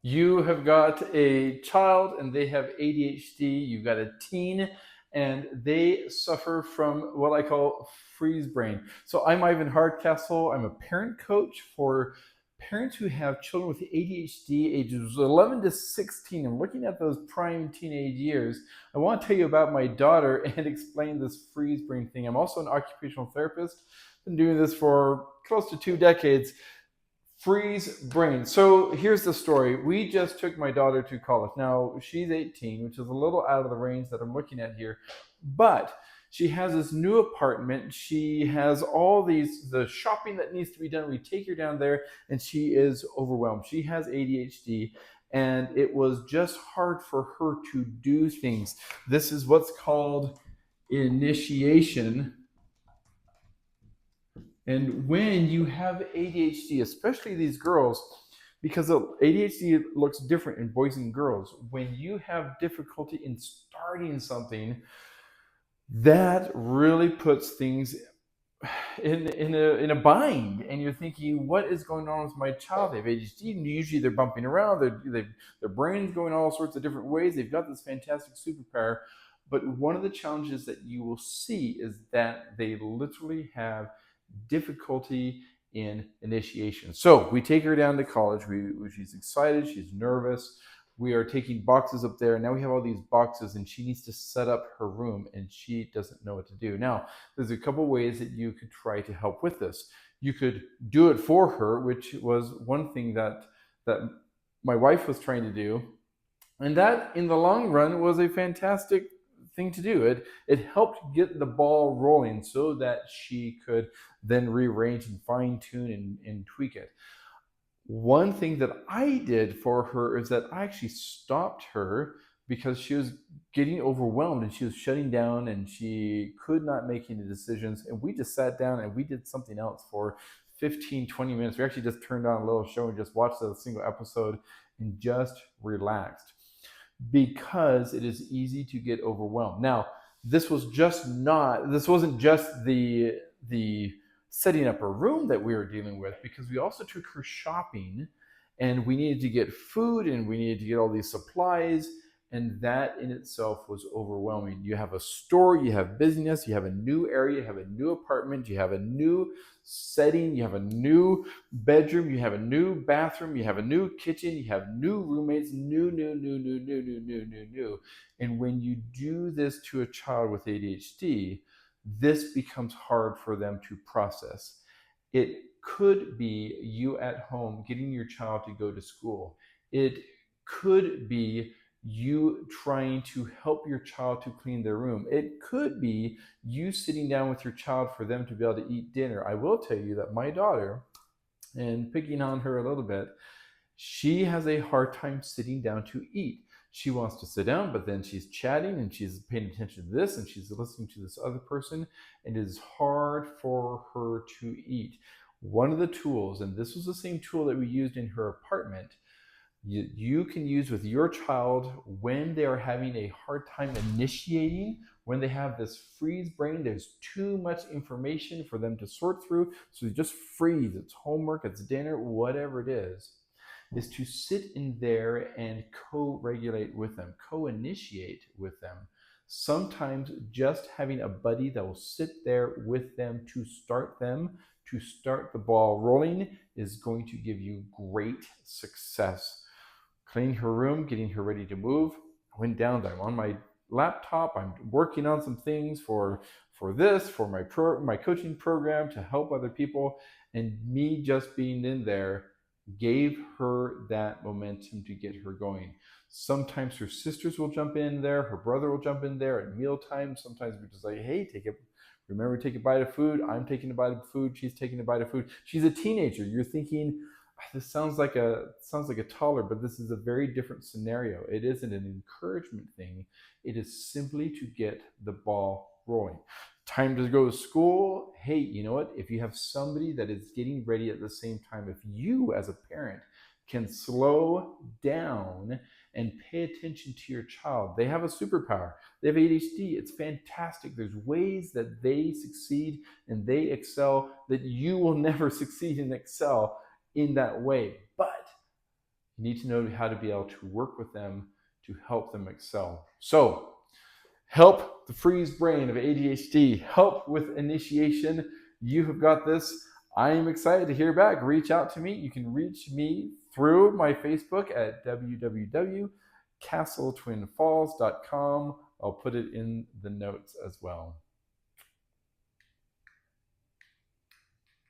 You have got a child and they have ADHD. You've got a teen and they suffer from what I call freeze brain. So I'm Ivan Hardcastle. I'm a parent coach for parents who have children with ADHD ages 11 to 16. I'm looking at those prime teenage years. I want to tell you about my daughter and explain this freeze brain thing. I'm also an occupational therapist. Been doing this for close to 2 decades. Freeze brain. So here's the story. We just took my daughter to college. Now she's 18, which is a little out of the range that I'm looking at here, but she has this new apartment. She has all the shopping that needs to be done. We take her down there and she is overwhelmed. She has ADHD and it was just hard for her to do things. This is what's called initiation. And when you have ADHD, especially these girls, because ADHD looks different in boys and girls, when you have difficulty in starting something, that really puts things in a bind, and you're thinking, what is going on with my child? They have ADHD, and usually they're bumping around, their brain's going all sorts of different ways. They've got this fantastic superpower, but one of the challenges that you will see is that they literally have difficulty in initiation. So we take her down to college. She's excited. She's nervous. We are taking boxes up there. Now we have all these boxes, and she needs to set up her room, and she doesn't know what to do. Now, there's a couple ways that you could try to help with this. You could do it for her, which was one thing that my wife was trying to do, and that in the long run was a fantastic thing to do. It helped get the ball rolling so that she could then rearrange and fine tune and tweak it. One thing that I did for her is that I actually stopped her because she was getting overwhelmed and she was shutting down and she could not make any decisions. And we just sat down and we did something else for 15, 20 minutes. We actually just turned on a little show and just watched a single episode and just relaxed, because it is easy to get overwhelmed. Now, this wasn't just the setting up a room that we were dealing with, because we also took her shopping and we needed to get food and we needed to get all these supplies, and that in itself was overwhelming. You have a store, you have business, you have a new area, you have a new apartment, you have a new setting, you have a new bedroom, you have a new bathroom, you have a new kitchen, you have new roommates, new. And when you do this to a child with ADHD, this becomes hard for them to process. It could be you at home getting your child to go to school. It could be you trying to help your child to clean their room. It could be you sitting down with your child for them to be able to eat dinner. I will tell you that my daughter, and picking on her a little bit, she has a hard time sitting down to eat. She wants to sit down, but then she's chatting and she's paying attention to this and she's listening to this other person, and it is hard for her to eat. One of the tools, and this was the same tool that we used in her apartment, you can use with your child when they are having a hard time initiating, when they have this freeze brain, there's too much information for them to sort through, so they just freeze. It's homework, it's dinner, whatever it is to sit in there and co-regulate with them, co-initiate with them. Sometimes just having a buddy that will sit there with them, to start the ball rolling, is going to give you great success. Cleaning her room, getting her ready to move. I went down there. I'm on my laptop. I'm working on some things for my coaching program to help other people, and me just being in there gave her that momentum to get her going. Sometimes her sisters will jump in there, her brother will jump in there at mealtime. Sometimes we just like, hey, remember, take a bite of food. I'm taking a bite of food. She's taking a bite of food. She's a teenager. You're thinking, this sounds like a toddler, but this is a very different scenario. It isn't an encouragement thing. It is simply to get the ball rolling. Time to go to school. Hey, you know what? If you have somebody that is getting ready at the same time, if you as a parent can slow down and pay attention to your child, they have a superpower. They have ADHD. It's fantastic. There's ways that they succeed and they excel that you will never succeed and excel in that way. But You need to know how to be able to work with them to help them excel. So, help the freeze brain of ADHD, help with initiation. You have got this. I am excited to hear back. Reach out to me. You can reach me through my Facebook at www.castletwinfalls.com. I'll put it in the notes as well.